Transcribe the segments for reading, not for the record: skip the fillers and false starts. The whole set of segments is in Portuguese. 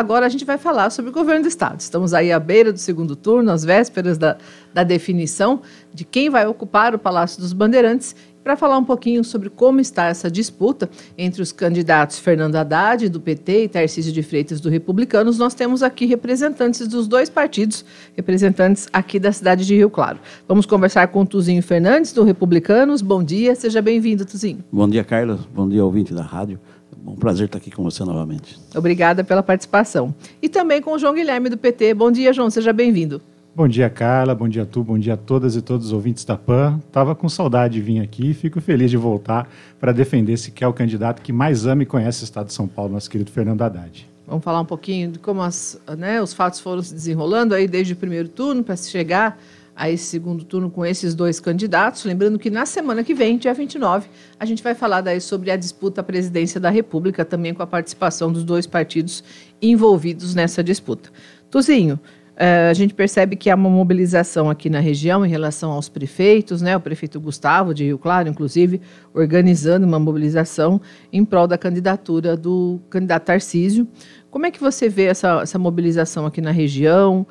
Agora a gente vai falar sobre o governo do Estado. Estamos aí à beira do segundo turno, às vésperas da definição de quem vai ocupar o Palácio dos Bandeirantes. Para falar um pouquinho sobre como está essa disputa entre os candidatos Fernando Haddad, do PT, e Tarcísio de Freitas, do Republicanos, nós temos aqui representantes dos dois partidos, representantes aqui da cidade de Rio Claro. Vamos conversar com o Tuzinho Fernandes, do Republicanos. Bom dia, seja bem-vindo, Tuzinho. Bom dia, Carla. Bom dia, ouvinte da rádio. É um prazer estar aqui com você novamente. Obrigada pela participação. E também com o João Guilherme, do PT. Bom dia, João, seja bem-vindo. Bom dia, Carla. Bom dia, bom dia a todas e todos os ouvintes da PAN. Estava com saudade de vir aqui e fico feliz de voltar para defender esse que é o candidato que mais ama e conhece o Estado de São Paulo, nosso querido Fernando Haddad. Vamos falar um pouquinho de como os fatos foram se desenrolando aí desde o primeiro turno para se chegar a esse segundo turno com esses dois candidatos. Lembrando que na semana que vem, dia 29, a gente vai falar daí sobre a disputa à presidência da República, também com a participação dos dois partidos envolvidos nessa disputa. Tuzinho, a gente percebe que há uma mobilização aqui na região em relação aos prefeitos, né? O prefeito Gustavo, de Rio Claro, inclusive, organizando uma mobilização em prol da candidatura do candidato Tarcísio. Como é que você vê essa mobilização aqui na região?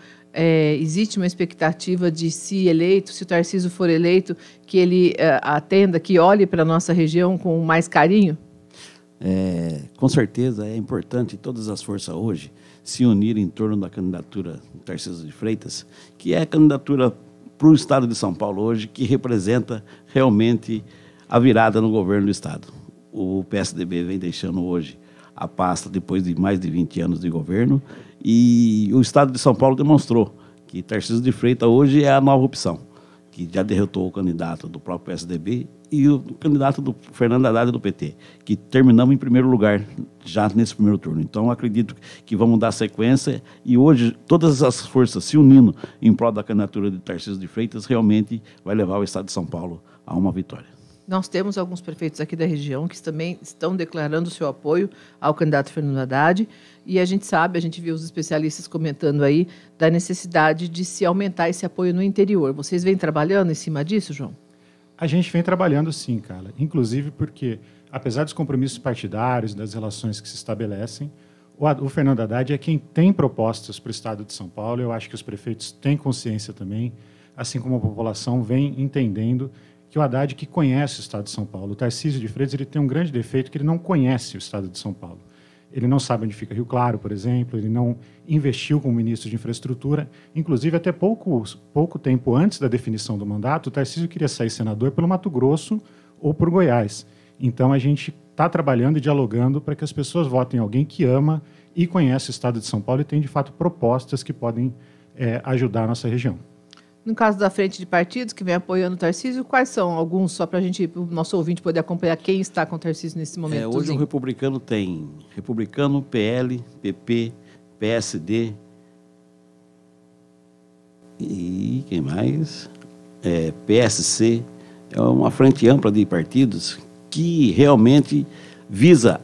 Existe uma expectativa de, se eleito, se o Tarcísio for eleito, que ele atenda, que olhe para a nossa região com mais carinho? Com certeza é importante todas as forças hoje se unirem em torno da candidatura do Tarcísio de Freitas, que é a candidatura para o Estado de São Paulo hoje, que representa realmente a virada no governo do Estado. O PSDB vem deixando hoje a pasta depois de mais de 20 anos de governo e o Estado de São Paulo demonstrou que Tarcísio de Freitas hoje é a nova opção, que já derrotou o candidato do próprio PSDB e o candidato do Fernando Haddad do PT, que terminamos em primeiro lugar já nesse primeiro turno. Então, acredito que vamos dar sequência e hoje todas as forças se unindo em prol da candidatura de Tarcísio de Freitas realmente vai levar o Estado de São Paulo a uma vitória. Nós temos alguns prefeitos aqui da região que também estão declarando seu apoio ao candidato Fernando Haddad e a gente viu os especialistas comentando aí da necessidade de se aumentar esse apoio no interior. Vocês vêm trabalhando em cima disso, João? A gente vem trabalhando sim, Carla, inclusive porque, apesar dos compromissos partidários, das relações que se estabelecem, o Fernando Haddad é quem tem propostas para o Estado de São Paulo. Eu acho que os prefeitos têm consciência também, assim como a população vem entendendo que o Haddad que conhece o Estado de São Paulo. O Tarcísio de Freitas ele tem um grande defeito, que ele não conhece o Estado de São Paulo. Ele não sabe onde fica Rio Claro, por exemplo, ele não investiu como ministro de infraestrutura. Inclusive, até pouco tempo antes da definição do mandato, o Tarcísio queria sair senador pelo Mato Grosso ou por Goiás. Então, a gente está trabalhando e dialogando para que as pessoas votem em alguém que ama e conhece o Estado de São Paulo e tem, de fato, propostas que podem ajudar a nossa região. No caso da frente de partidos que vem apoiando o Tarcísio, quais são alguns, só para o nosso ouvinte poder acompanhar quem está com o Tarcísio nesse momento? Hoje o Republicano tem Republicano, PL, PP, PSD e quem mais? PSC. É uma frente ampla de partidos que realmente visa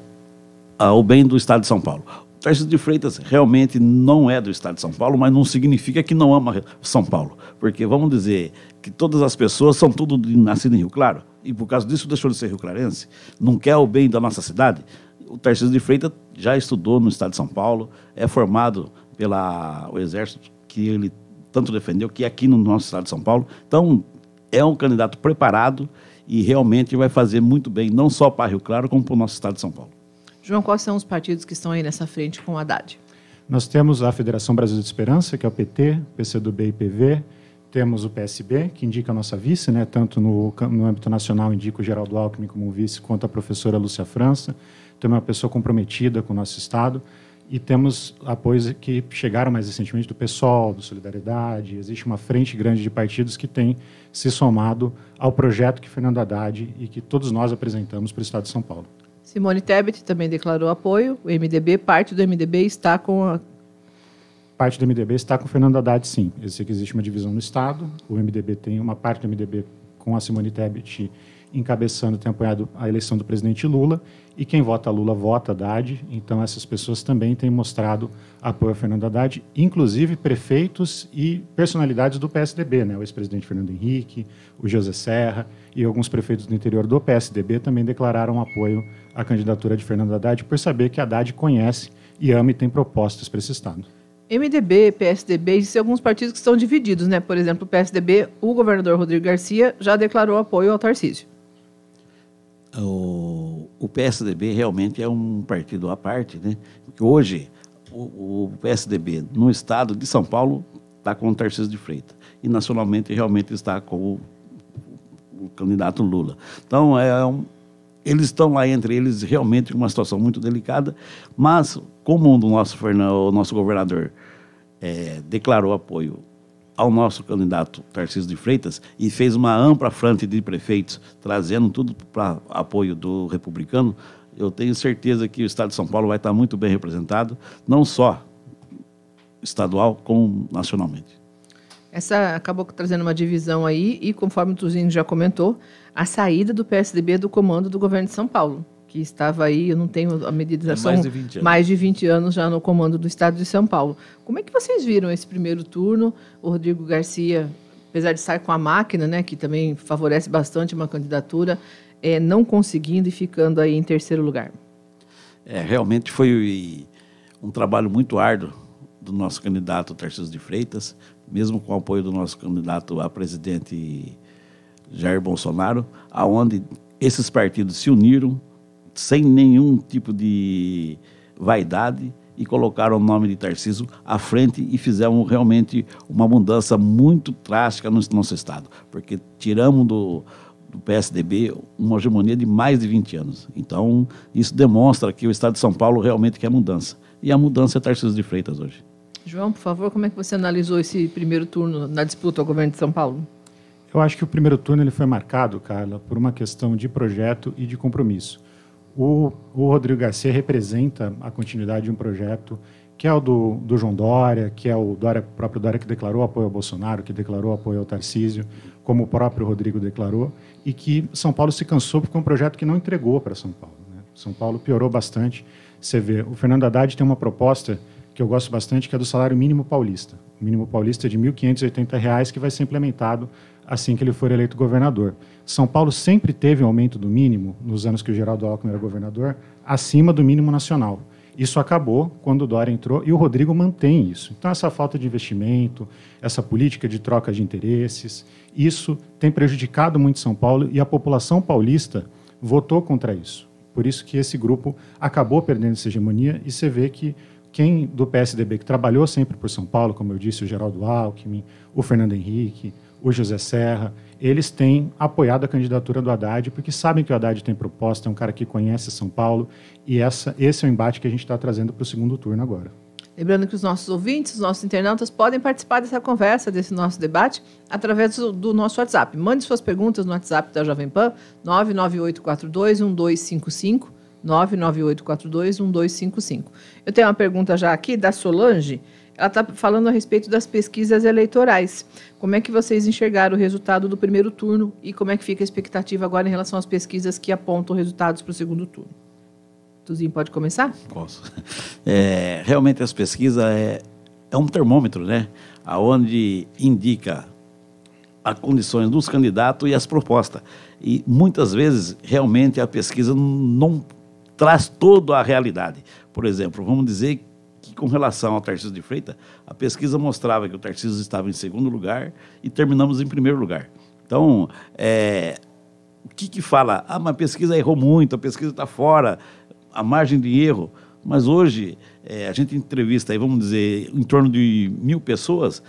o bem do Estado de São Paulo. Tarcísio de Freitas realmente não é do Estado de São Paulo, mas não significa que não ama São Paulo. Porque vamos dizer que todas as pessoas são tudo nascidas em Rio Claro, e por causa disso deixou de ser rio-clarense, não quer o bem da nossa cidade. O Tarcísio de Freitas já estudou no Estado de São Paulo, é formado pelo Exército, que ele tanto defendeu, que é aqui no nosso Estado de São Paulo. Então, é um candidato preparado e realmente vai fazer muito bem, não só para Rio Claro, como para o nosso Estado de São Paulo. João, quais são os partidos que estão aí nessa frente com o Haddad? Nós temos a Federação Brasil de Esperança, que é o PT, PCdoB e PV. Temos o PSB, que indica a nossa vice, né? Tanto no âmbito nacional indica o Geraldo Alckmin como vice, quanto a professora Lúcia França. Temos uma pessoa comprometida com o nosso Estado. E temos apoios que chegaram mais recentemente do PSOL, do Solidariedade. Existe uma frente grande de partidos que tem se somado ao projeto que Fernando Haddad e que todos nós apresentamos para o Estado de São Paulo. Simone Tebet também declarou apoio. O MDB, parte do MDB está com Parte do MDB está com o Fernando Haddad, sim. Eu sei que existe uma divisão no Estado. O MDB tem uma parte do MDB com a Simone Tebet encabeçando, tem apoiado a eleição do presidente Lula. E quem vota Lula vota Haddad. Então, essas pessoas também têm mostrado apoio a Fernando Haddad, inclusive prefeitos e personalidades do PSDB, né? O ex-presidente Fernando Henrique, o José Serra e alguns prefeitos do interior do PSDB também declararam apoio à candidatura de Fernando Haddad, por saber que Haddad conhece e AME tem propostas para esse estado. MDB, PSDB, existem alguns partidos que estão divididos, né? Por exemplo, o PSDB, o governador Rodrigo Garcia já declarou apoio ao Tarcísio. O PSDB realmente é um partido à parte, né? Porque hoje o PSDB no estado de São Paulo está com o Tarcísio de Freitas e nacionalmente realmente está com o candidato Lula. Então, eles estão lá entre eles realmente em uma situação muito delicada, mas como o nosso governador declarou apoio ao nosso candidato Tarcísio de Freitas e fez uma ampla frente de prefeitos, trazendo tudo para apoio do republicano, eu tenho certeza que o estado de São Paulo vai estar muito bem representado, não só estadual, como nacionalmente. Essa acabou trazendo uma divisão aí e, conforme o Tuzinho já comentou, a saída do PSDB do comando do governo de São Paulo, que estava aí, eu não tenho a medição, mais de 20 anos já no comando do estado de São Paulo. Como é que vocês viram esse primeiro turno? O Rodrigo Garcia, apesar de estar com a máquina, né, que também favorece bastante uma candidatura, não conseguindo e ficando aí em terceiro lugar. Realmente foi um trabalho muito árduo do nosso candidato Tarcísio de Freitas, mesmo com o apoio do nosso candidato a presidente Jair Bolsonaro, aonde esses partidos se uniram sem nenhum tipo de vaidade e colocaram o nome de Tarcísio à frente e fizeram realmente uma mudança muito drástica no nosso estado, porque tiramos do PSDB uma hegemonia de mais de 20 anos. Então, isso demonstra que o estado de São Paulo realmente quer mudança. E a mudança é Tarcísio de Freitas hoje. João, por favor, como é que você analisou esse primeiro turno na disputa ao governo de São Paulo? Eu acho que o primeiro turno ele foi marcado, Carla, por uma questão de projeto e de compromisso. O Rodrigo Garcia representa a continuidade de um projeto que é o do João Dória, que é o próprio Dória que declarou apoio ao Bolsonaro, que declarou apoio ao Tarcísio, como o próprio Rodrigo declarou, e que São Paulo se cansou porque é um projeto que não entregou para São Paulo, né? São Paulo piorou bastante. Você vê, o Fernando Haddad tem uma proposta que eu gosto bastante, que é do salário mínimo paulista. O mínimo paulista é de R$ 1.580, que vai ser implementado assim que ele for eleito governador. São Paulo sempre teve um aumento do mínimo, nos anos que o Geraldo Alckmin era governador, acima do mínimo nacional. Isso acabou quando o Dória entrou e o Rodrigo mantém isso. Então, essa falta de investimento, essa política de troca de interesses, isso tem prejudicado muito São Paulo e a população paulista votou contra isso. Por isso que esse grupo acabou perdendo essa hegemonia e você vê que quem do PSDB que trabalhou sempre por São Paulo, como eu disse, o Geraldo Alckmin, o Fernando Henrique, o José Serra, eles têm apoiado a candidatura do Haddad porque sabem que o Haddad tem proposta, é um cara que conhece São Paulo e esse é o embate que a gente está trazendo para o segundo turno agora. Lembrando que os nossos ouvintes, os nossos internautas podem participar dessa conversa, desse nosso debate, através do nosso WhatsApp. Mande suas perguntas no WhatsApp da Jovem Pan, 998421255, 998421255. Eu tenho uma pergunta já aqui da Solange. Ela está falando a respeito das pesquisas eleitorais. Como é que vocês enxergaram o resultado do primeiro turno e como é que fica a expectativa agora em relação às pesquisas que apontam resultados para o segundo turno? Tuzinho, pode começar? Posso. Realmente as pesquisas é um termômetro, né? Onde indica as condições dos candidatos e as propostas. E muitas vezes, realmente, a pesquisa não traz toda a realidade. Por exemplo, vamos dizer que com relação ao Tarcísio de Freitas, a pesquisa mostrava que o Tarcísio estava em segundo lugar e terminamos em primeiro lugar. Então, o que fala? Mas a pesquisa errou muito, a pesquisa está fora, a margem de erro. Mas hoje, a gente entrevista, aí, vamos dizer, em torno de 1.000 pessoas,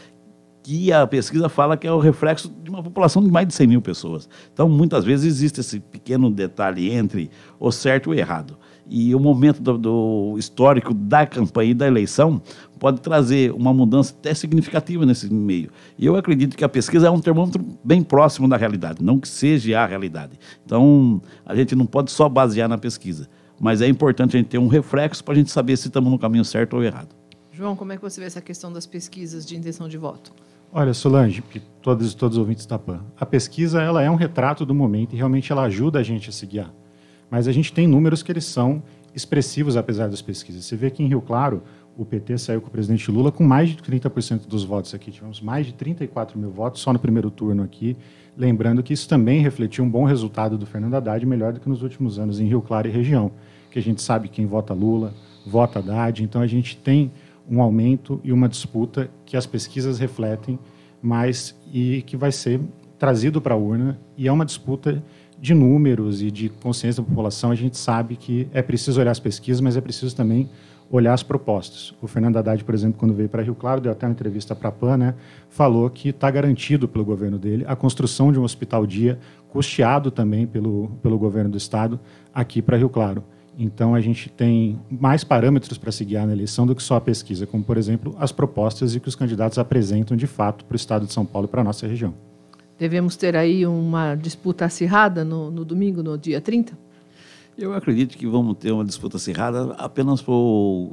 que a pesquisa fala que é o reflexo de uma população de mais de 100 mil pessoas. Então, muitas vezes, existe esse pequeno detalhe entre o certo e o errado. E o momento do histórico da campanha e da eleição pode trazer uma mudança até significativa nesse meio. E eu acredito que a pesquisa é um termômetro bem próximo da realidade, não que seja a realidade. Então, a gente não pode só basear na pesquisa, mas é importante a gente ter um reflexo para a gente saber se estamos no caminho certo ou errado. João, como é que você vê essa questão das pesquisas de intenção de voto? Olha, Solange, todos os ouvintes da PAN, a pesquisa ela é um retrato do momento e realmente ela ajuda a gente a se guiar. Mas a gente tem números que eles são expressivos, apesar das pesquisas. Você vê que em Rio Claro, o PT saiu com o presidente Lula com mais de 30% dos votos aqui. Tivemos mais de 34 mil votos só no primeiro turno aqui. Lembrando que isso também refletiu um bom resultado do Fernando Haddad, melhor do que nos últimos anos em Rio Claro e região. Que a gente sabe quem vota Lula, vota Haddad. Então, a gente tem um aumento e uma disputa que as pesquisas refletem mais e que vai ser trazido para a urna. E é uma disputa de números e de consciência da população. A gente sabe que é preciso olhar as pesquisas, mas é preciso também olhar as propostas. O Fernando Haddad, por exemplo, quando veio para Rio Claro, deu até uma entrevista para a PAN, né, falou que está garantido pelo governo dele a construção de um hospital-dia, custeado também pelo governo do Estado, aqui para Rio Claro. Então, a gente tem mais parâmetros para se guiar na eleição do que só a pesquisa, como, por exemplo, as propostas e que os candidatos apresentam, de fato, para o Estado de São Paulo e para a nossa região. Devemos ter aí uma disputa acirrada no domingo, no dia 30? Eu acredito que vamos ter uma disputa acirrada apenas por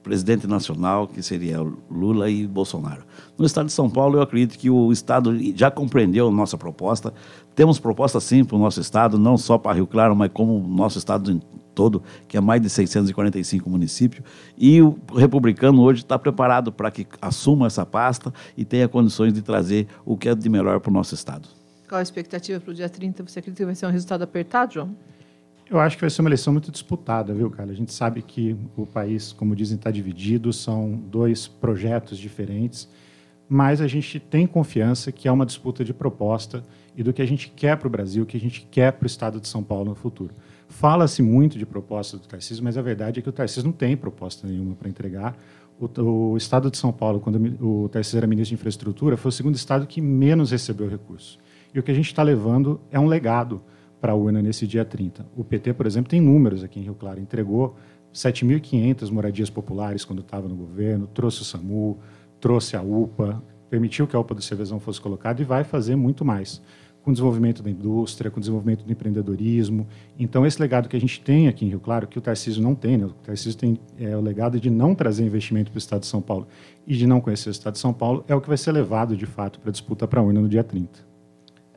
presidente nacional, que seria Lula e Bolsonaro. No estado de São Paulo, eu acredito que o estado já compreendeu a nossa proposta. Temos proposta sim para o nosso estado, não só para Rio Claro, mas como o nosso estado todo, que é mais de 645 municípios. E o republicano hoje está preparado para que assuma essa pasta e tenha condições de trazer o que é de melhor para o nosso estado. Qual a expectativa para o dia 30? Você acredita que vai ser um resultado apertado, João? Eu acho que vai ser uma eleição muito disputada, viu, cara? A gente sabe que o país, como dizem, está dividido, são dois projetos diferentes, mas a gente tem confiança que é uma disputa de proposta e do que a gente quer para o Brasil, o que a gente quer para o estado de São Paulo no futuro. Fala-se muito de proposta do Tarcísio, mas a verdade é que o Tarcísio não tem proposta nenhuma para entregar. O estado de São Paulo, quando o Tarcísio era ministro de Infraestrutura, foi o segundo estado que menos recebeu recursos. E o que a gente está levando é um legado para a urna nesse dia 30. O PT, por exemplo, tem números aqui em Rio Claro, entregou 7.500 moradias populares quando estava no governo, trouxe o SAMU, trouxe a UPA, permitiu que a UPA do Cervezão fosse colocada e vai fazer muito mais, com o desenvolvimento da indústria, com o desenvolvimento do empreendedorismo. Então, esse legado que a gente tem aqui em Rio Claro, que o Tarcísio não tem, né? O Tarcísio tem o legado de não trazer investimento para o estado de São Paulo e de não conhecer o estado de São Paulo, é o que vai ser levado, de fato, para a disputa para a urna no dia 30.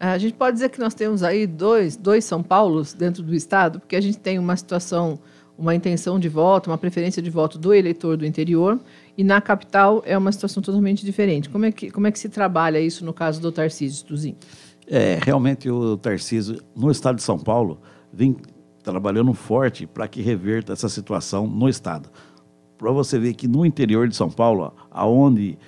A gente pode dizer que nós temos aí dois São Paulos dentro do estado, porque a gente tem uma situação, uma intenção de voto, uma preferência de voto do eleitor do interior, e na capital é uma situação totalmente diferente. Como é que se trabalha isso no caso do Tarcísio, Tuzinho? Realmente o Tarcísio, no estado de São Paulo, vem trabalhando forte para que reverta essa situação no estado. Para você ver que no interior de São Paulo, aonde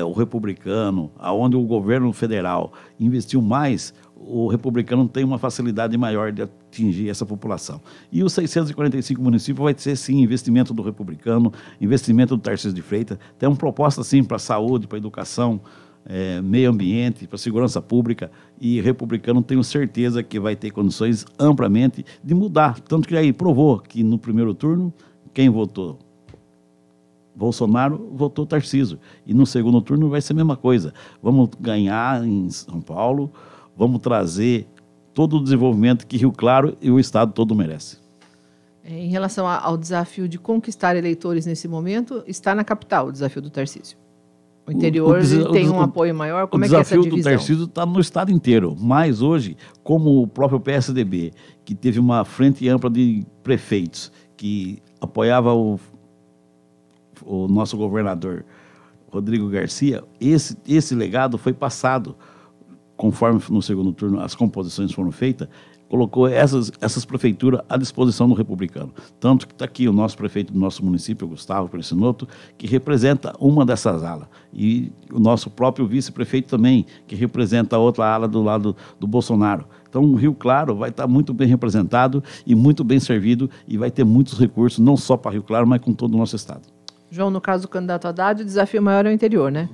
o republicano, aonde o governo federal investiu mais, o republicano tem uma facilidade maior de atingir essa população. E os 645 municípios vai ser, sim, investimento do republicano, investimento do Tarcísio de Freitas. Tem uma proposta, sim, para a saúde, para a educação, meio ambiente, para segurança pública, e republicano tenho certeza que vai ter condições amplamente de mudar. Tanto que aí provou que no primeiro turno, quem votou Bolsonaro, votou Tarcísio. E no segundo turno vai ser a mesma coisa. Vamos ganhar em São Paulo, vamos trazer todo o desenvolvimento que Rio Claro e o estado todo merece. Em relação ao desafio de conquistar eleitores nesse momento, está na capital o desafio do Tarcísio. O interior tem um apoio maior? Como é que é essa divisão? O desafio do Tarcísio está no estado inteiro, mas hoje, como o próprio PSDB, que teve uma frente ampla de prefeitos, que apoiava o nosso governador Rodrigo Garcia, esse legado foi passado, conforme no segundo turno as composições foram feitas, colocou essas prefeituras à disposição do republicano. Tanto que está aqui o nosso prefeito do nosso município, Gustavo Precinotto, que representa uma dessas alas. E o nosso próprio vice-prefeito também, que representa a outra ala do lado do Bolsonaro. Então, o Rio Claro vai estar muito bem representado e muito bem servido e vai ter muitos recursos, não só para Rio Claro, mas com todo o nosso estado. João, no caso do candidato Haddad, o desafio maior é o interior, né?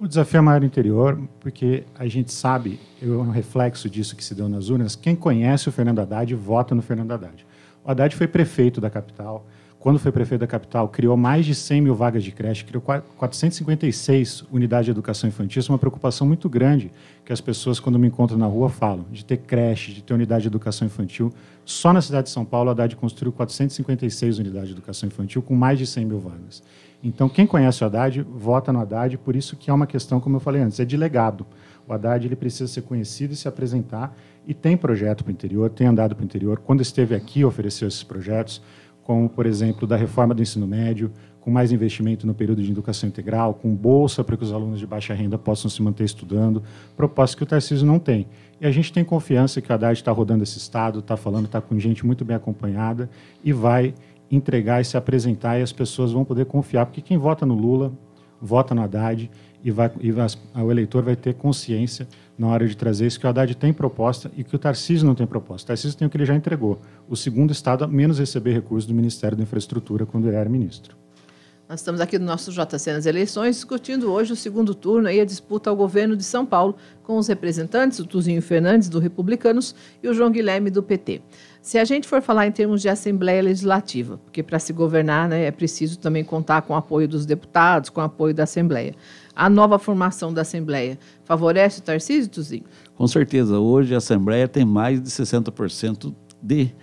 O desafio é maior no interior, porque a gente sabe, é um reflexo disso que se deu nas urnas, quem conhece o Fernando Haddad vota no Fernando Haddad. O Haddad foi prefeito da capital. Quando foi prefeito da capital, criou mais de 100 mil vagas de creche, criou 456 unidades de educação infantil. Isso é uma preocupação muito grande que as pessoas, quando me encontram na rua, falam, de ter creche, de ter unidade de educação infantil. Só na cidade de São Paulo, a Haddad construiu 456 unidades de educação infantil com mais de 100 mil vagas. Então, quem conhece o Haddad, vota no Haddad, por isso que é uma questão, como eu falei antes, é de legado. O Haddad ele precisa ser conhecido e se apresentar, e tem projeto para o interior, tem andado para o interior. Quando esteve aqui, ofereceu esses projetos, como, por exemplo, da reforma do ensino médio, com mais investimento no período de educação integral, com bolsa para que os alunos de baixa renda possam se manter estudando, propostas que o Tarcísio não tem. E a gente tem confiança que o Haddad está rodando esse estado, está falando, está com gente muito bem acompanhada e vai entregar e se apresentar, e as pessoas vão poder confiar, porque quem vota no Lula, vota no Haddad, o eleitor vai ter consciência na hora de trazer isso, que o Haddad tem proposta e que o Tarcísio não tem proposta. O Tarcísio tem o que ele já entregou, o segundo estado a menos receber recursos do Ministério da Infraestrutura quando ele era ministro. Nós estamos aqui no nosso JC nas eleições, discutindo hoje o segundo turno e a disputa ao governo de São Paulo com os representantes, o Tuzinho Fernandes, do Republicanos, e o João Guilherme, do PT. Se a gente for falar em termos de Assembleia Legislativa, porque para se governar, né, é preciso também contar com o apoio dos deputados, com o apoio da Assembleia. A nova formação da Assembleia favorece o Tarcísio, Tuzinho? Com certeza. Hoje a Assembleia tem mais de 60% de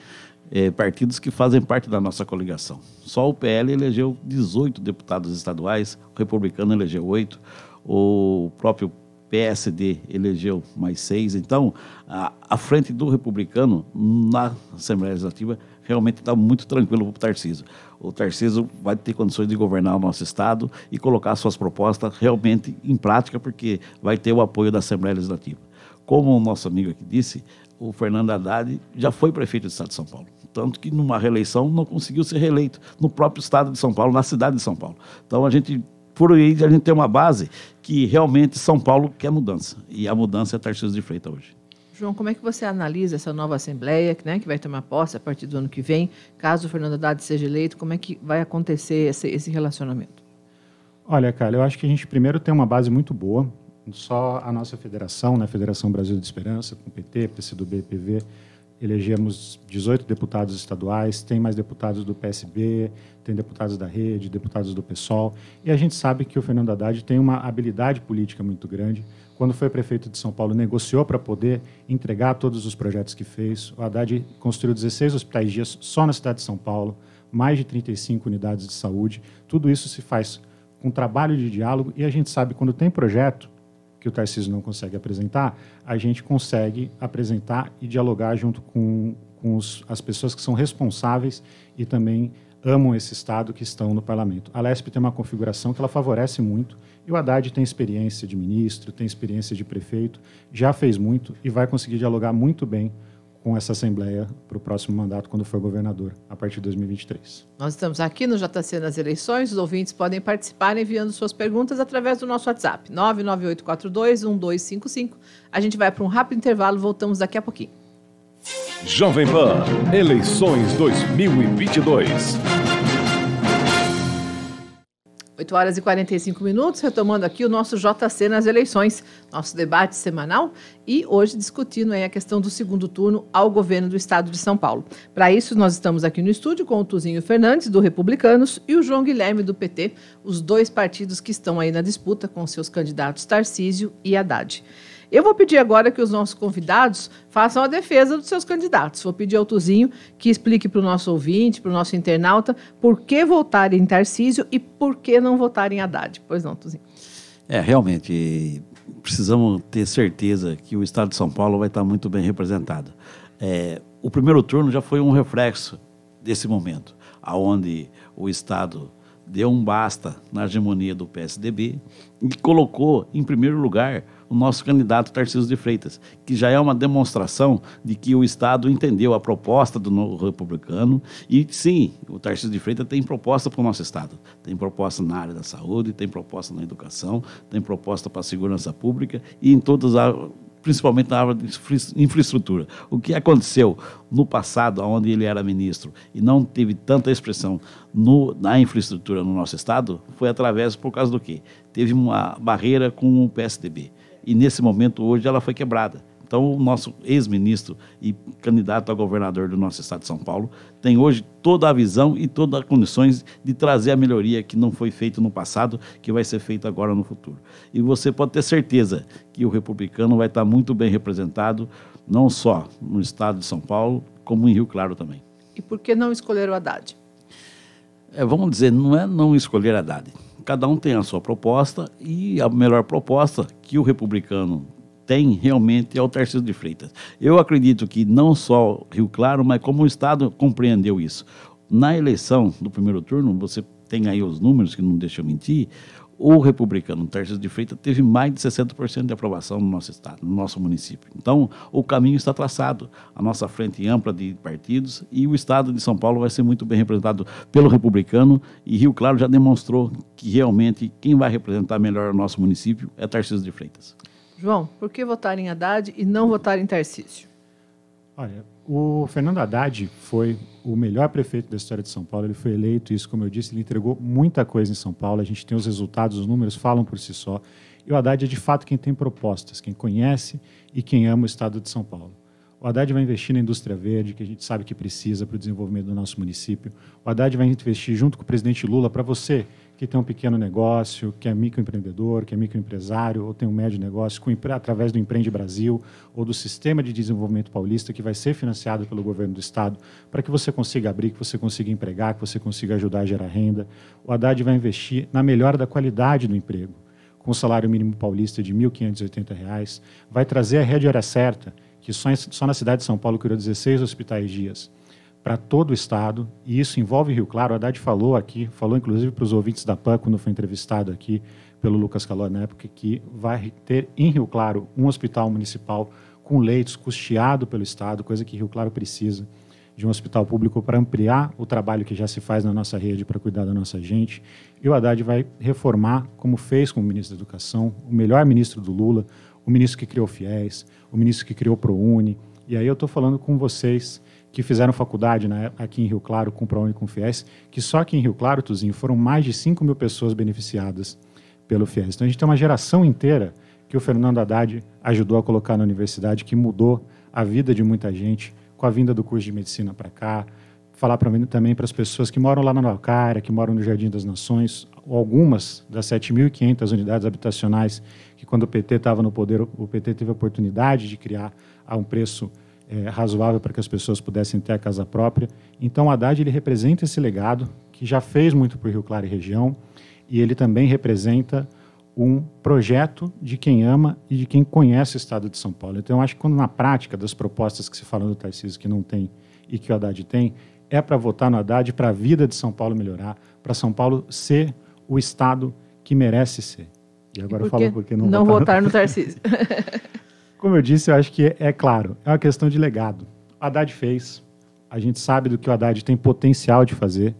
partidos que fazem parte da nossa coligação. Só o PL elegeu 18 deputados estaduais, o Republicano elegeu 8, o próprio PSD elegeu mais 6. Então, a frente do Republicano na Assembleia Legislativa realmente está muito tranquilo para o Tarcísio. O Tarcísio vai ter condições de governar o nosso Estado e colocar suas propostas realmente em prática, porque vai ter o apoio da Assembleia Legislativa. Como o nosso amigo aqui disse, o Fernando Haddad já foi prefeito do Estado de São Paulo. Tanto que numa reeleição não conseguiu ser reeleito no próprio Estado de São Paulo, na cidade de São Paulo. Então, por aí, a gente tem uma base que realmente São Paulo quer mudança. E a mudança é Tarcísio de Freitas hoje. João, como é que você analisa essa nova Assembleia, né, que vai tomar posse a partir do ano que vem? Caso o Fernando Haddad seja eleito, como é que vai acontecer esse relacionamento? Olha, cara, eu acho que a gente primeiro tem uma base muito boa. Só a nossa federação, né, Federação Brasil de Esperança, com PT, PCdoB e PV, elegemos 18 deputados estaduais, tem mais deputados do PSB, tem deputados da Rede, deputados do PSOL, e a gente sabe que o Fernando Haddad tem uma habilidade política muito grande. Quando foi prefeito de São Paulo, negociou para poder entregar todos os projetos que fez. O Haddad construiu 16 hospitais-dias só na cidade de São Paulo, mais de 35 unidades de saúde. Tudo isso se faz com trabalho de diálogo, e a gente sabe, quando tem projeto que o Tarcísio não consegue apresentar, a gente consegue apresentar e dialogar junto com as pessoas que são responsáveis e também amam esse Estado, que estão no parlamento. A Lesp tem uma configuração que ela favorece muito, e o Haddad tem experiência de ministro, tem experiência de prefeito, já fez muito e vai conseguir dialogar muito bem com essa Assembleia para o próximo mandato, quando for governador, a partir de 2023. Nós estamos aqui no JC nas eleições. Os ouvintes podem participar enviando suas perguntas através do nosso WhatsApp, 998421255. A gente vai para um rápido intervalo, voltamos daqui a pouquinho. Jovem Pan, eleições 2022. 8 horas e 45 minutos, retomando aqui o nosso JC nas eleições, nosso debate semanal, e hoje discutindo aí a questão do segundo turno ao governo do Estado de São Paulo. Para isso, nós estamos aqui no estúdio com o Tuzinho Fernandes, do Republicanos, e o João Guilherme, do PT, os dois partidos que estão aí na disputa com seus candidatos Tarcísio e Haddad. Eu vou pedir agora que os nossos convidados façam a defesa dos seus candidatos. Vou pedir ao Tuzinho que explique para o nosso ouvinte, para o nosso internauta, por que votar em Tarcísio e por que não votar em Haddad. Pois não, Tuzinho. Realmente, precisamos ter certeza que o Estado de São Paulo vai estar muito bem representado. O primeiro turno já foi um reflexo desse momento, onde o Estado deu um basta na hegemonia do PSDB e colocou em primeiro lugar o nosso candidato Tarcísio de Freitas, que já é uma demonstração de que o Estado entendeu a proposta do novo Republicano e, sim, o Tarcísio de Freitas tem proposta para o nosso Estado. Tem proposta na área da saúde, tem proposta na educação, tem proposta para a segurança pública e em todas as, principalmente na área de infraestrutura. O que aconteceu no passado, onde ele era ministro, e não teve tanta expressão na infraestrutura no nosso Estado, foi por causa do quê? Teve uma barreira com o PSDB. E, nesse momento, hoje, ela foi quebrada. Então, o nosso ex-ministro e candidato a governador do nosso Estado de São Paulo tem hoje toda a visão e todas as condições de trazer a melhoria que não foi feita no passado, que vai ser feita agora no futuro. E você pode ter certeza que o Republicano vai estar muito bem representado, não só no Estado de São Paulo, como em Rio Claro também. E por que não escolher o Haddad? Vamos dizer, não é não escolher Haddad. Cada um tem a sua proposta e a melhor proposta que o Republicano tem realmente é o Tarcísio de Freitas. Eu acredito que não só Rio Claro, mas como o Estado compreendeu isso. Na eleição do primeiro turno, você tem aí os números que não deixam mentir, o republicano Tarcísio de Freitas teve mais de 60% de aprovação no nosso estado, no nosso município. Então, o caminho está traçado. A nossa frente ampla de partidos e o estado de São Paulo vai ser muito bem representado pelo republicano, e Rio Claro já demonstrou que realmente quem vai representar melhor o nosso município é Tarcísio de Freitas. João, por que votar em Haddad e não votar em Tarcísio? Olha, o Fernando Haddad foi o melhor prefeito da história de São Paulo. Ele foi eleito, isso, como eu disse, ele entregou muita coisa em São Paulo. A gente tem os resultados, os números falam por si só. E o Haddad é, de fato, quem tem propostas, quem conhece e quem ama o estado de São Paulo. O Haddad vai investir na indústria verde, que a gente sabe que precisa para o desenvolvimento do nosso município. O Haddad vai investir junto com o presidente Lula para você que tem um pequeno negócio, que é microempreendedor, que é microempresário, ou tem um médio negócio, através do Empreende Brasil, ou do Sistema de Desenvolvimento Paulista, que vai ser financiado pelo governo do estado, para que você consiga abrir, que você consiga empregar, que você consiga ajudar a gerar renda. O Haddad vai investir na melhora da qualidade do emprego, com o salário mínimo paulista de R$ 1.580, vai trazer a rede Hora Certa, que só na cidade de São Paulo criou 16 hospitais dias, para todo o estado, e isso envolve Rio Claro. O Haddad falou aqui, falou inclusive para os ouvintes da PAN, quando foi entrevistado aqui pelo Lucas Caló, na época, que vai ter em Rio Claro um hospital municipal com leitos custeado pelo estado, coisa que Rio Claro precisa, de um hospital público para ampliar o trabalho que já se faz na nossa rede para cuidar da nossa gente. E o Haddad vai reformar, como fez com o ministro da Educação, o melhor ministro do Lula, o ministro que criou o FIES, o ministro que criou o ProUni. E aí eu estou falando com vocês que fizeram faculdade aqui em Rio Claro, com o ProUni e com o FIES, que só aqui em Rio Claro, Tuzinho, foram mais de 5 mil pessoas beneficiadas pelo FIES. Então a gente tem uma geração inteira que o Fernando Haddad ajudou a colocar na universidade, que mudou a vida de muita gente com a vinda do curso de medicina para cá. Falar também para as pessoas que moram lá na Araucária, que moram no Jardim das Nações, algumas das 7.500 unidades habitacionais que, quando o PT estava no poder, o PT teve a oportunidade de criar a um preço razoável para que as pessoas pudessem ter a casa própria. Então, o Haddad, ele representa esse legado, que já fez muito por Rio Claro e região, e ele também representa um projeto de quem ama e de quem conhece o estado de São Paulo. Então, eu acho que quando na prática das propostas que se falam do Tarcísio que não tem e que o Haddad tem, é para votar no Haddad, para a vida de São Paulo melhorar, para São Paulo ser o estado que merece ser. E agora eu falo porque não votar no Tarcísio. Como eu disse, eu acho que é claro, é uma questão de legado. O Haddad fez, a gente sabe do que o Haddad tem potencial de fazer,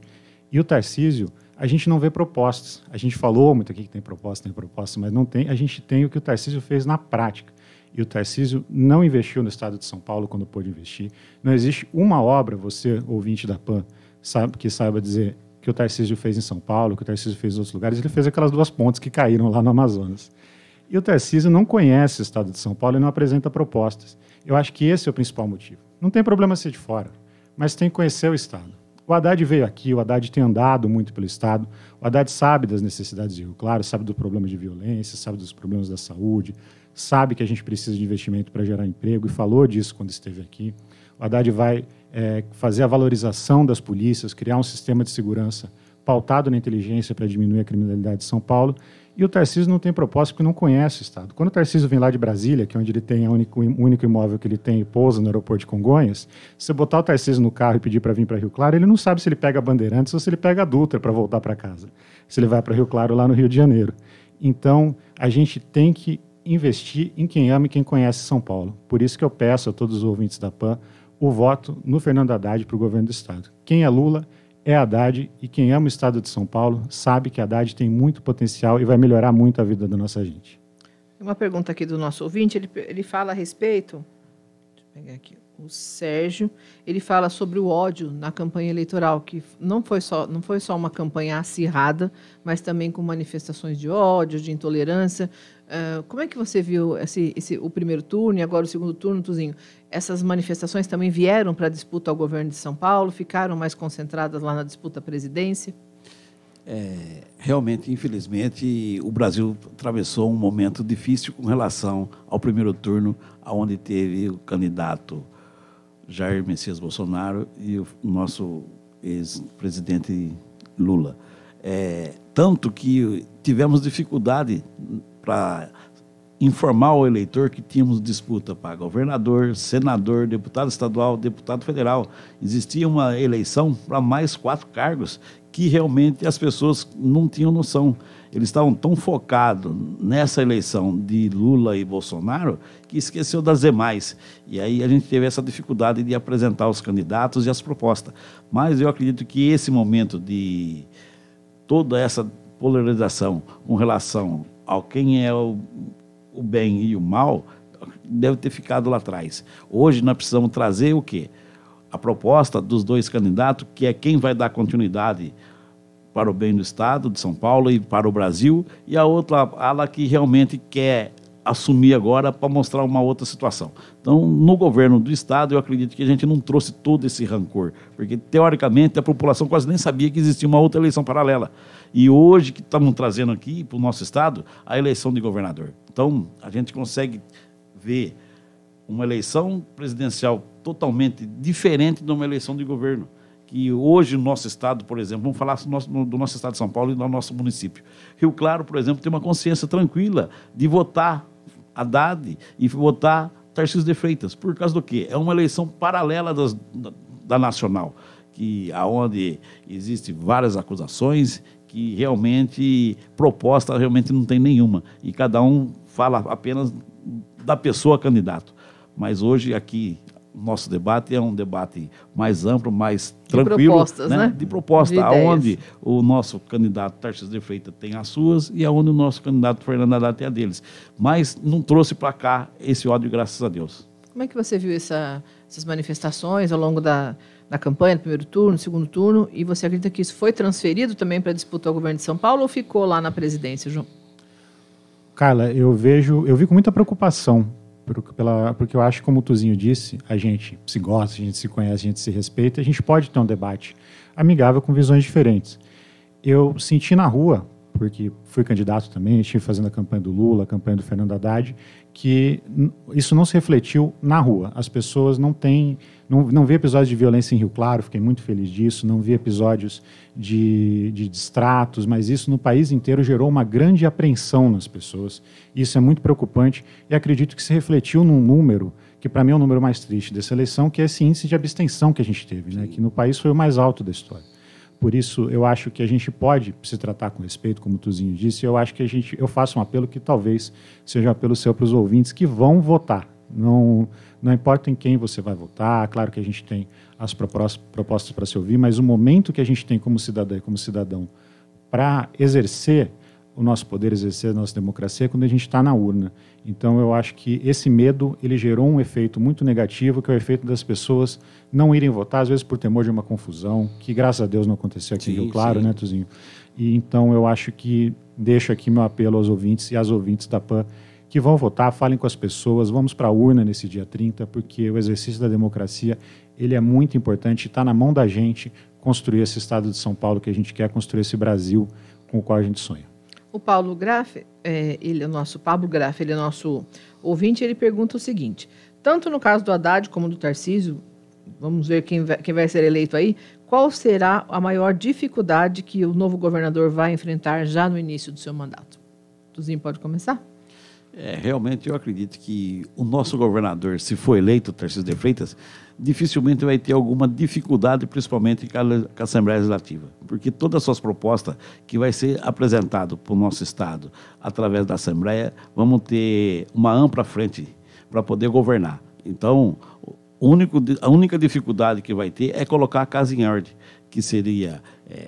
e o Tarcísio, a gente não vê propostas. A gente falou muito aqui que tem proposta, mas não tem. A gente tem o que o Tarcísio fez na prática. E o Tarcísio não investiu no estado de São Paulo quando pôde investir. Não existe uma obra, você, ouvinte da PAN, que saiba dizer que o Tarcísio fez em São Paulo, que o Tarcísio fez em outros lugares. Ele fez aquelas 2 pontes que caíram lá no Amazonas. E o Tarcísio não conhece o estado de São Paulo e não apresenta propostas. Eu acho que esse é o principal motivo. Não tem problema ser de fora, mas tem que conhecer o estado. O Haddad veio aqui, o Haddad tem andado muito pelo estado, o Haddad sabe das necessidades de Rio Claro, sabe do problema de violência, sabe dos problemas da saúde, sabe que a gente precisa de investimento para gerar emprego e falou disso quando esteve aqui. O Haddad vai fazer a valorização das polícias, criar um sistema de segurança pautado na inteligência para diminuir a criminalidade de São Paulo. E o Tarcísio não tem propósito porque não conhece o estado. Quando o Tarcísio vem lá de Brasília, que é onde ele tem o único imóvel que ele tem e pousa no aeroporto de Congonhas, se você botar o Tarcísio no carro e pedir para vir para Rio Claro, ele não sabe se ele pega a Bandeirantes ou se ele pega a Dutra para voltar para casa, se ele vai para Rio Claro lá no Rio de Janeiro. Então, a gente tem que investir em quem ama e quem conhece São Paulo. Por isso que eu peço a todos os ouvintes da PAN o voto no Fernando Haddad para o governo do estado. Quem é Lula é Haddad, e quem ama o estado de São Paulo sabe que Haddad tem muito potencial e vai melhorar muito a vida da nossa gente. Uma pergunta aqui do nosso ouvinte, ele fala a respeito, deixa eu pegar aqui, o Sérgio, ele fala sobre o ódio na campanha eleitoral, que não foi só uma campanha acirrada, mas também com manifestações de ódio, de intolerância. Como é que você viu o primeiro turno e agora o segundo turno, Tuzinho? Essas manifestações também vieram para a disputa ao governo de São Paulo, ficaram mais concentradas lá na disputa à presidência? Realmente, infelizmente, o Brasil atravessou um momento difícil com relação ao primeiro turno, onde teve o candidato Jair Messias Bolsonaro e o nosso ex-presidente Lula. Tanto que tivemos dificuldade para informar ao eleitor que tínhamos disputa para governador, senador, deputado estadual, deputado federal. Existia uma eleição para mais 4 cargos que realmente as pessoas não tinham noção. Eles estavam tão focados nessa eleição de Lula e Bolsonaro que esqueceu das demais. E aí a gente teve essa dificuldade de apresentar os candidatos e as propostas. Mas eu acredito que esse momento de toda essa polarização com relação ao quem é o bem e o mal deve ter ficado lá atrás. Hoje nós precisamos trazer o quê? A proposta dos 2 candidatos, que é quem vai dar continuidade para o bem do Estado de São Paulo e para o Brasil, e a outra ala que realmente quer assumir agora para mostrar uma outra situação. Então, no governo do Estado, eu acredito que a gente não trouxe todo esse rancor, porque, teoricamente, a população quase nem sabia que existia uma outra eleição paralela. E hoje que estamos trazendo aqui para o nosso Estado a eleição de governador. Então, a gente consegue ver uma eleição presidencial totalmente diferente de uma eleição de governo. Que hoje no nosso estado, por exemplo, vamos falar do nosso estado de São Paulo e do nosso município. Rio Claro, por exemplo, tem uma consciência tranquila de votar Haddad e votar Tarcísio de Freitas. Por causa do quê? É uma eleição paralela da nacional, onde existem várias acusações, que realmente proposta realmente não tem nenhuma. E cada um fala apenas da pessoa candidato. Mas hoje aqui nosso debate é um debate mais amplo, mais tranquilo. De propostas, né? De proposta, de onde o nosso candidato Tarcísio de Freitas tem as suas e onde o nosso candidato Fernando Haddad tem a deles. Mas não trouxe para cá esse ódio, graças a Deus. Como é que você viu essas manifestações ao longo da campanha, do primeiro turno, segundo turno, e você acredita que isso foi transferido também para disputar o governo de São Paulo ou ficou lá na presidência, João? Carla, eu vi com muita preocupação, porque eu acho, como o Tuzinho disse, a gente se gosta, a gente se conhece, a gente se respeita, a gente pode ter um debate amigável com visões diferentes. Eu senti na rua, porque fui candidato também, estive fazendo a campanha do Lula, a campanha do Fernando Haddad, que isso não se refletiu na rua. As pessoas não vi episódios de violência em Rio Claro, fiquei muito feliz disso, não vi episódios de distratos, mas isso no país inteiro gerou uma grande apreensão nas pessoas. Isso é muito preocupante e acredito que se refletiu num número, que para mim é o número mais triste dessa eleição, que é esse índice de abstenção que a gente teve, né? Que no país foi o mais alto da história. Por isso, eu acho que a gente pode se tratar com respeito, como o Tuzinho disse, eu acho que eu faço um apelo que talvez seja um apelo seu para os ouvintes que vão votar. Não importa em quem você vai votar, claro que a gente tem as propostas para se ouvir, mas o momento que a gente tem como cidadão para exercer o nosso poder, exercer a nossa democracia, é quando a gente está na urna. Então, eu acho que esse medo, ele gerou um efeito muito negativo, que é o efeito das pessoas não irem votar, às vezes por temor de uma confusão, que graças a Deus não aconteceu aqui em Rio Claro, né, Tuzinho? E então, eu acho que deixo aqui meu apelo aos ouvintes e às ouvintes da PAN, que vão votar, falem com as pessoas, vamos para a urna nesse dia 30, porque o exercício da democracia, ele é muito importante, está na mão da gente construir esse estado de São Paulo que a gente quer, construir esse Brasil com o qual a gente sonha. O Paulo Graff, ele é nosso ouvinte, ele pergunta o seguinte: tanto no caso do Haddad como do Tarcísio, vamos ver quem vai ser eleito aí, qual será a maior dificuldade que o novo governador vai enfrentar já no início do seu mandato? Tuzinho, pode começar? Realmente eu acredito que o nosso governador, se for eleito, Tarcísio de Freitas, dificilmente vai ter alguma dificuldade, principalmente com a Assembleia Legislativa, porque todas as suas propostas que vai ser apresentado para o nosso Estado através da Assembleia, vamos ter uma ampla frente para poder governar. Então, a única dificuldade que vai ter é colocar a casa em ordem, que seria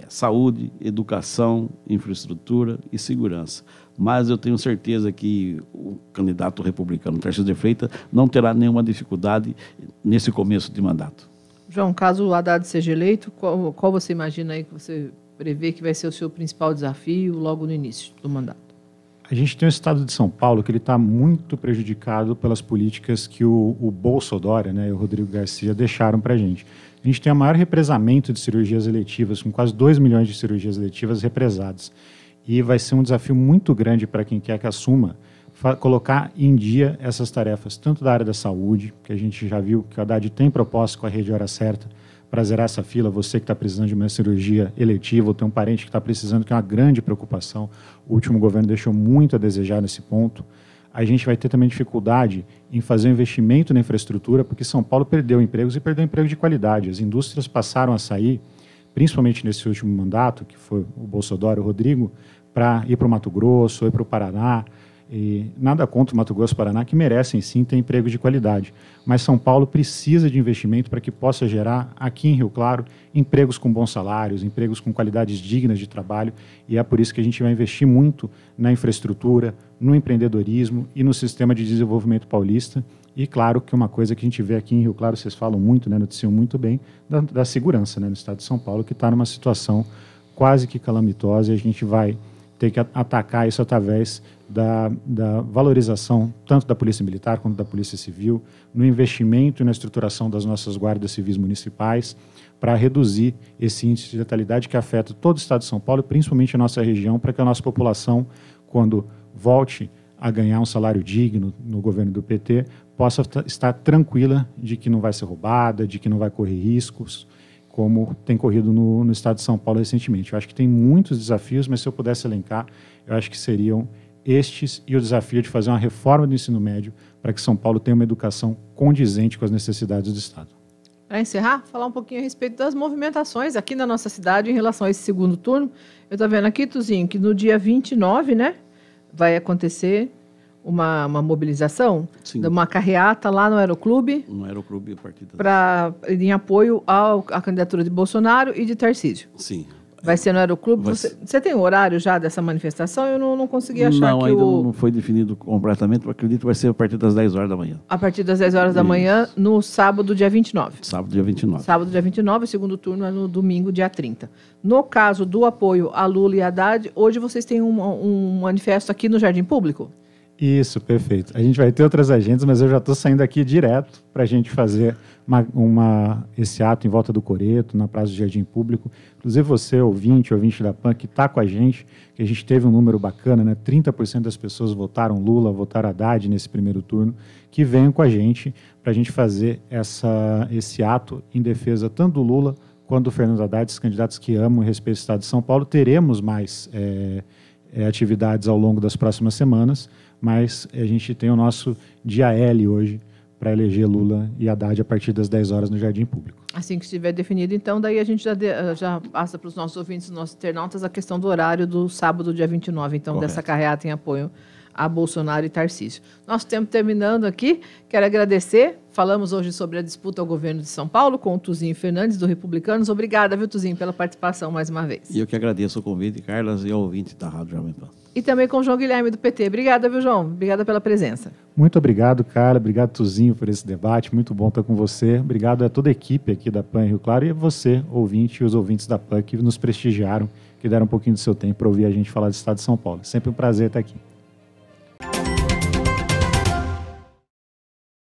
saúde, educação, infraestrutura e segurança. Mas eu tenho certeza que o candidato republicano Tarcísio de Freitas não terá nenhuma dificuldade nesse começo de mandato. João, caso o Haddad seja eleito, qual você imagina aí que você prevê que vai ser o seu principal desafio logo no início do mandato? A gente tem o estado de São Paulo que ele está muito prejudicado pelas políticas que o Bolsonaro, né, e o Rodrigo Garcia deixaram para a gente. A gente tem o maior represamento de cirurgias eletivas, com quase 2 milhões de cirurgias eletivas represadas. E vai ser um desafio muito grande para quem quer que assuma colocar em dia essas tarefas, tanto da área da saúde, que a gente já viu que o Haddad tem proposta com a Rede Hora Certa para zerar essa fila, você que está precisando de uma cirurgia eletiva ou tem um parente que está precisando, que é uma grande preocupação. O último governo deixou muito a desejar nesse ponto. a gente vai ter também dificuldade em fazer um investimento na infraestrutura, porque São Paulo perdeu empregos e perdeu emprego de qualidade. As indústrias passaram a sair, principalmente nesse último mandato, que foi o Bolsonaro, o Rodrigo, para ir para o Mato Grosso, ir para o Paraná. E nada contra o Mato Grosso e Paraná, que merecem sim ter emprego de qualidade. Mas São Paulo precisa de investimento para que possa gerar, aqui em Rio Claro, empregos com bons salários, empregos com qualidades dignas de trabalho. E é por isso que a gente vai investir muito na infraestrutura, no empreendedorismo e no sistema de desenvolvimento paulista. E claro que uma coisa que a gente vê aqui em Rio Claro, vocês falam muito, né, noticiam muito bem, da segurança, né, no estado de São Paulo, que está numa situação quase que calamitosa, e a gente vai ter que atacar isso através da valorização tanto da Polícia Militar quanto da Polícia Civil, no investimento e na estruturação das nossas guardas civis municipais, para reduzir esse índice de letalidade que afeta todo o estado de São Paulo, e principalmente a nossa região, para que a nossa população, quando volte a ganhar um salário digno no governo do PT, possa estar tranquila de que não vai ser roubada, de que não vai correr riscos, como tem corrido no estado de São Paulo recentemente. Eu acho que tem muitos desafios, mas se eu pudesse elencar, eu acho que seriam estes e o desafio de fazer uma reforma do ensino médio para que São Paulo tenha uma educação condizente com as necessidades do estado. Para encerrar, falar um pouquinho a respeito das movimentações aqui na nossa cidade em relação a esse segundo turno. Eu estou vendo aqui, Tuzinho, que no dia 29, né, vai acontecer uma mobilização, de uma carreata lá no Aeroclube. No Aeroclube, a partir em apoio à candidatura de Bolsonaro e de Tarcísio. Sim. Vai ser no Aeroclube. Você tem o horário já dessa manifestação? Eu não consegui achar não, ainda não foi definido completamente, eu acredito que vai ser a partir das 10 horas da manhã. A partir das 10 horas da manhã, no sábado, dia 29. Sábado, dia 29. Sábado, dia 29, o segundo turno é no domingo, dia 30. No caso do apoio a Lula e Haddad, hoje vocês têm um manifesto aqui no Jardim Público? Isso, perfeito. A gente vai ter outras agendas, mas eu já estou saindo aqui direto para a gente fazer esse ato em volta do Coreto, na Praça do Jardim Público. Inclusive você, ouvinte da PAN, que está com a gente, que a gente teve um número bacana, né? 30% das pessoas votaram Lula, votaram Haddad nesse primeiro turno, que venham com a gente para a gente fazer esse ato em defesa tanto do Lula quanto do Fernando Haddad, esses candidatos que amam e respeitam o Estado de São Paulo. Teremos mais atividades ao longo das próximas semanas, mas a gente tem o nosso dia L hoje para eleger Lula e Haddad a partir das 10 horas no Jardim Público. Assim que estiver definido, então, daí a gente já passa para os nossos ouvintes, nossos internautas, a questão do horário do sábado, dia 29, então, correto, dessa carreata em apoio a Bolsonaro e Tarcísio. Nosso tempo terminando aqui, quero agradecer. Falamos hoje sobre a disputa ao governo de São Paulo com o Tuzinho Fernandes, do Republicanos. Obrigada, viu, Tuzinho, pela participação mais uma vez. E eu que agradeço o convite, Carlas, e ao ouvinte da Rádio Jovem Pan. E também com o João Guilherme, do PT. Obrigada, viu, João? Obrigada pela presença. Muito obrigado, Carla. Obrigado, Tuzinho, por esse debate. Muito bom estar com você. Obrigado a toda a equipe aqui da PAN Rio Claro e a você, ouvinte, e os ouvintes da PAN que nos prestigiaram, que deram um pouquinho do seu tempo para ouvir a gente falar do Estado de São Paulo. Sempre um prazer estar aqui.